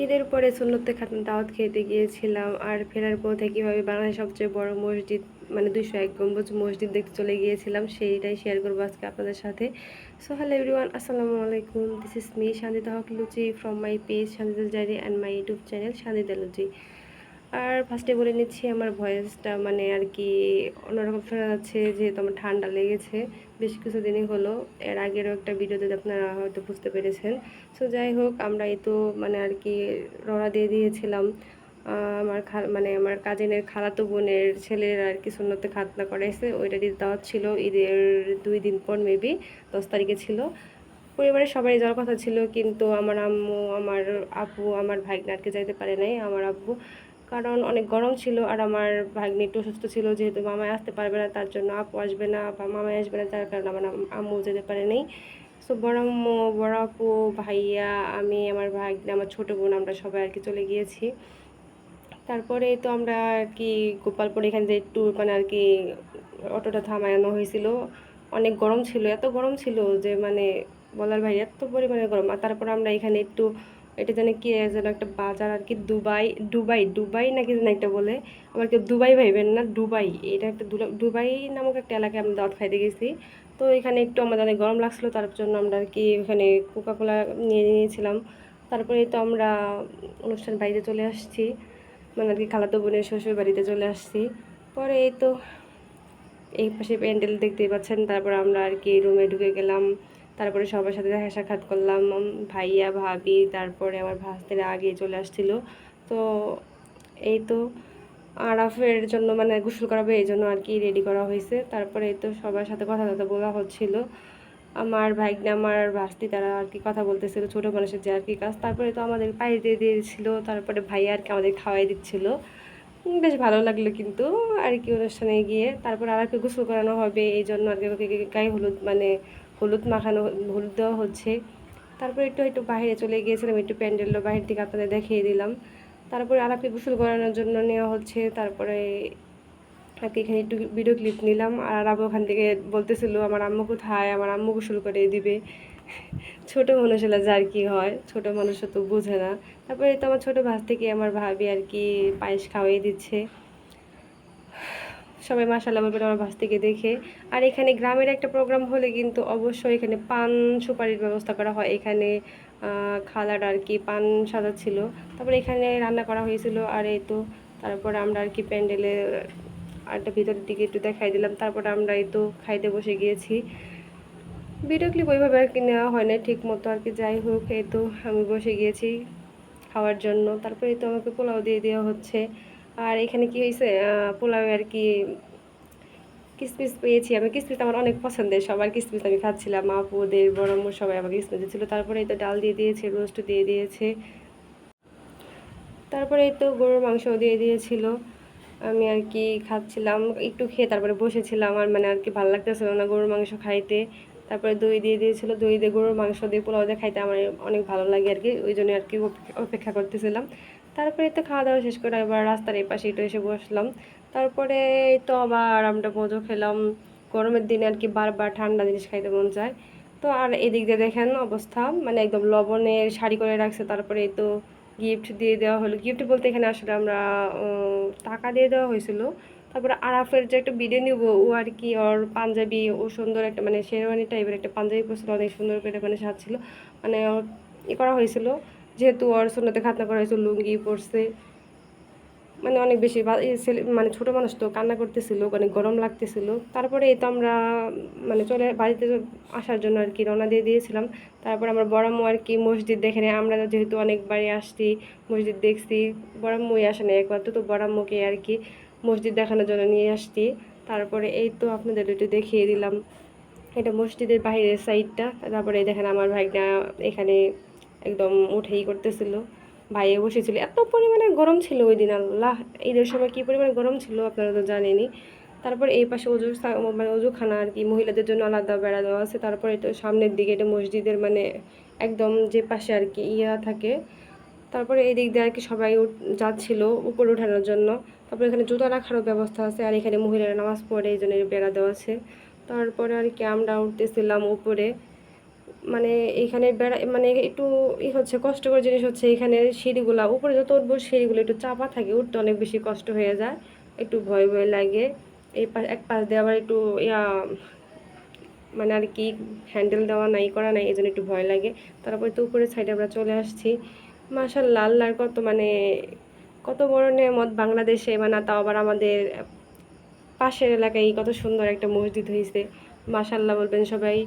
ঈদের পরে সুন্নতে খাতম দাওয়াত খেতে গিয়েছিলাম, আর ফেরার পথে কীভাবে বাংলাদেশের সবচেয়ে বড় মসজিদ মানে 201 গম্বুজ মসজিদ দেখতে চলে গিয়েছিলাম, সেইটাই শেয়ার করবো আজকে আপনাদের সাথে। সো হ্যালো এভরিওয়ান, আসসালামু আলাইকুম। This is me Shandita Haque Luchi from my page Shandita diary and my YouTube channel Shandita Luchi. আর ফার্স্টে বলে নিচ্ছি, আমার ভয়েসটা মানে আর কি অন্যরকম শোনা যাচ্ছে, যেহেতু আমার ঠান্ডা লেগেছে বেশ কিছুদিনই হলো। এর আগেরও একটা ভিডিওতে আপনারা হয়তো বুঝতে পেরেছেন। সো যাই হোক, আমরা এই তো মানে আর কি রওনা দিয়ে দিয়েছিলাম। আমার মানে আমার কাজিনের খালাতো বোনের ছেলের আর কি সুন্নতে খাতনা করাইছে, ওইটারই দাওয়াত ছিল। ঈদের 2 দিন পর মেবি 10 তারিখে ছিল। পরিবারের সবাই যাওয়ার কথা ছিল, কিন্তু আমার আম্মু, আমার আপু, আমার ভাগ্নে আর কি যাইতে পারে নাই। আমার আব্বু, কারণ অনেক গরম ছিল, আর আমার ভাগ্নি একটু অসুস্থ ছিল, যেহেতু মামাই আসতে পারবে না তার জন্য আপু আসবে না বা মামাই আসবে না, যার কারণে আমার আম্মু যেতে পারে নাই। সো বড় আম্মু, বড় আপু, ভাইয়া, আমি, আমার ভাগ্নে, আমার ছোটো বোন, আমরা সবাই আর কি চলে গিয়েছি। তারপরে তো আমরা আর কি গোপালপুর এখান থেকে একটু মানে আর কি অটোটা থামানো হয়েছিল। অনেক গরম ছিল, এত গরম ছিল যে মানে বলার ভাই, এত পরিমাণে গরম। আর তারপর আমরা এখানে একটু, এটা যেন কি যেন একটা বাজার আর কি, দুবাই দুবাই দুবাই নাকি যেন একটা বলে, আবার কেউ দুবাই ভাইবেন না, দুবাই, এটা একটা দুবাই নামক একটা এলাকায় আমরা দাওয়াত খাইতে গেছি। তো এখানে একটু আমাদের অনেক গরম লাগছিলো, তার জন্য আমরা আর কি ওখানে কোকাকোলা নিয়ে নিয়েছিলাম। তারপরে তো আমরা অনুষ্ঠান বাড়িতে চলে আসছি, মানে আর কি খালাতো বোনের শ্বশুর বাড়িতে চলে আসছি। পরে এই তো এই পাশে প্যান্ডেল দেখতেই পাচ্ছেন। তারপর আমরা আর কি রুমে ঢুকে গেলাম। তারপরে সবার সাথে দেখা সাক্ষাৎ করলাম, ভাইয়া ভাবি, তারপরে আমার ভাস্তিরা আগে চলে আসছিল। তো এই তো আরাফের জন্য মানে গোসল করাবে, এই জন্য আর কি রেডি করা হয়েছে। তারপরে এই তো সবার সাথে কথা বলা হচ্ছিল। আমার ভাগ্নে, আমার ভাস্তি, তারা আর কি কথা বলতেছিল, ছোটো মানুষের যে আর কি কাজ। তারপরে তো আমাদের পায়ে দিয়ে দিয়েছিল, তারপরে ভাইয়া আর কি আমাদের খাওয়াই দিচ্ছিল। বেশ ভালো লাগলো কিন্তু আর কি অনুষ্ঠানে গিয়ে। তারপর আর একটু গোসল করানো হবে, এই জন্য আর কি গায়ে হলুদ মানে হলুদ মাখানো, হলুদ দেওয়া হচ্ছে। তারপর একটু একটু বাইরে চলে গিয়েছিলাম, একটু প্যান্ডেলটা বাইরে থেকে আপনাদের দেখিয়ে দিলাম। তারপরে আর একটু গোসল করানোর জন্য নেওয়া হচ্ছে। তারপরে আর কি এখানে একটু ভিডিও ক্লিপ নিলাম। আর আবু ওখান থেকে বলতেছিল আমার আম্মু কোথায়, আমার আম্মু গোসল করে দিবে। ছোটো মানুষ হলে যার কি হয়, ছোটো মানুষ তো বুঝে না। তারপরে তো আমার ছোটো ভাই থেকে আমার ভাবি আর কি পায়েস খাওয়াই দিচ্ছে। সবাই মাশাআল্লাহ বলবেন আমার ভাস্তিকে দেখে। আর এখানে গ্রামের একটা প্রোগ্রাম হলে কিন্তু অবশ্যই এখানে পান সুপারির ব্যবস্থা করা হয়। এখানে খালার আর কি পান সাজাচ্ছিল, তারপরে এখানে রান্না করা হয়েছিল। আর এই তো তারপরে আমরা আর কি প্যান্ডেলে আরটা ভিতরের দিকে একটু দেখাই দিলাম। তারপরে আমরা এই তো খাইতে বসে গিয়েছি। ভিডিও ক্লিপ ওইভাবে আর কি নেওয়া হয় না ঠিক মতো আর কি। যাই হোক, এই তো আমি বসে গিয়েছি খাওয়ার জন্য। তারপরে তো আমাকে পোলাও দিয়ে দেওয়া হচ্ছে। আর এখানে কি হয়েছে, পোলাও আর কি কিসমিস পেয়েছি আমি। কিসমিস আমার অনেক পছন্দের, সবার কিসমিস আমি খাচ্ছিলাম, আপুদের, বড় আম্মু সবাই আমাকে কিসমিস দিচ্ছিল। তারপরে এই তো ডাল দিয়ে দিয়েছে, রোস্ট দিয়ে দিয়েছে। তারপরে এই তো গরুর মাংস দিয়ে দিয়েছিল। আমি আর কি খাচ্ছিলাম, একটু খেয়ে তারপরে বসেছিলাম। আর মানে আর কি ভালো লাগতেছিল না গরুর মাংস খাইতে। তারপরে দই দিয়ে দিয়েছিল, দই দিয়ে গরুর মাংস দিয়ে পোলাও দিয়ে খাইতে আমার অনেক ভালো লাগে আর কি, ওই জন্য আর কি অপেক্ষা করতেছিলাম। তারপরে তো খাওয়া দাওয়া শেষ করে আবার রাস্তার এই পাশে একটু এসে বসলাম। তারপরে তো আবার আমরা মজো খেলাম। গরমের দিনে আর কি বারবার ঠান্ডা জিনিস খাইতে মন চায়। তো আর এদিক দিয়ে দেখেন অবস্থা, মানে একদম লবণের শাড়ি করে রাখছে। তারপরে এই তো গিফট দিয়ে দেওয়া হলো। গিফট বলতে এখানে আসলে আমরা টাকা দিয়ে দেওয়া হয়েছিল। তারপরে আরাফের যে একটা ভিডিও নিব, ও আর কি ওর পাঞ্জাবি, ও সুন্দর একটা মানে শেরওয়ানি টাইপের একটা পাঞ্জাবি পরছিল, অনেক সুন্দর করে মানে সাজছিল, মানে করা হয়েছিল। যেহেতু ওর সুন্নতে খাতনা করা হয়েছিল, লুঙ্গি পরছে, মানে অনেক বেশি মানে ছোটো মানুষ তো কান্না করতেছিল, অনেক গরম লাগতেছিল। তারপরে এই তো আমরা মানে চলে বাড়িতে আসার জন্য আর কি রওনা দিয়ে দিয়েছিলাম। তারপর আমার বড় আম্মু আর কি মসজিদ দেখে নেয়, আমরা যেহেতু অনেকবারই আসছি মসজিদ দেখছি। বড় আম্মুই আসে না একবার, তো বড় আম্মুকে আর কি মসজিদ দেখানোর জন্য নিয়ে আসছি। তারপরে এই তো আপনাদের একটু দেখিয়ে দিলাম, এটা মসজিদের বাইরের সাইডটা। তারপরে দেখেন আমার ভাইটা এখানে একদম উঠেই করতেছিল, ভাইয়ে বসেছিল। এত পরিমাণে গরম ছিল ওই দিন, আল্লাহ, ঈদের সময় কী পরিমাণে গরম ছিল আপনারা তো জানেনই। তারপর এই পাশে মানে অজুখানা আর কি মহিলাদের জন্য আলাদা বেড়া দেওয়া আছে। তারপরে তো সামনের দিকে এটা মসজিদের মানে একদম যে পাশে আর কি ইয়া থাকে। তারপরে এই দিক দিয়ে আর কি সবাই যাচ্ছিল উপরে ওঠানোর জন্য। তারপরে এখানে জুতা রাখারও ব্যবস্থা আছে, আর এখানে মহিলারা নামাজ পড়ে, এই জন্য বেড়া দেওয়া আছে। তারপরে আর কি আমরা উঠতেছিলাম উপরে। মানে এইখানে বেড়া মানে একটু হচ্ছে কষ্টকর জিনিস হচ্ছে এখানে সিঁড়িগুলা উপরে যত উঠবো সিঁড়িগুলো একটু চাপা থাকে, উঠতে অনেক বেশি কষ্ট হয়ে যায়, একটু ভয় ভয় লাগে। এই এক পাশ দিয়ে আবার একটু ইয়া মানে আর কি হ্যান্ডেল দেওয়া নাই করা নাই, এই জন্য একটু ভয় লাগে। তারপরে তো উপরের সাইডে আমরা চলে আসছি। মাশাআল্লাহ, আল্লাহর কত মানে কত বড় নেয়ামত বাংলাদেশে, মানে তাও আবার আমাদের পাশের এলাকায় কত সুন্দর একটা মসজিদ হয়েছে। মাশাআল্লাহ বলবেন সবাই।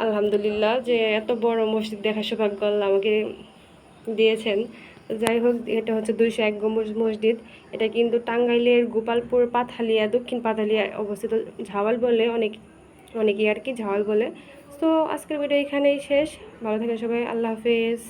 আলহামদুলিল্লাহ যে এত বড় মসজিদ দেখার সৌভাগ্য আল্লাহ আমাকে দিয়েছেন। যাই হোক, এটা হচ্ছে 201 গম্বুজ মসজিদ। এটা কিন্তু টাঙ্গাইলের গোপালপুর পাথালিয়া, দক্ষিণ পাথালিয়া অবস্থিত। ঝাওয়াল বলে অনেকেই আর কি ঝাওয়াল বলে। তো আজকের ভিডিও এখানেই শেষ। ভালো থাকেন সবাই, আল্লাহ হাফেজ।